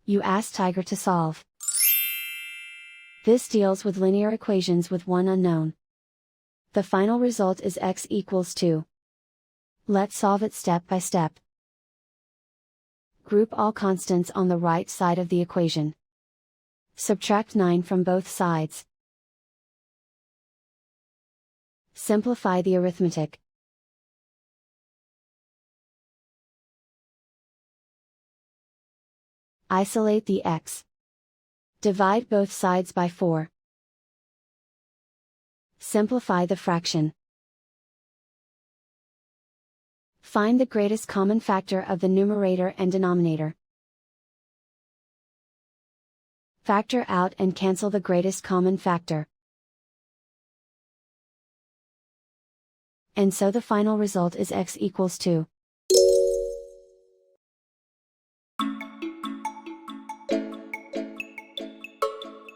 You ask Tiger to solve. This deals with linear equations with one unknown. The final result is x equals 2. Let's solve it step by step. Group all constants on the right side of the equation. Subtract 9 from both sides. Simplify the arithmetic. Isolate the x. Divide both sides by 4. Simplify the fraction. Find the greatest common factor of the numerator and denominator. Factor out and cancel the greatest common factor. And so the final result is x equals 2.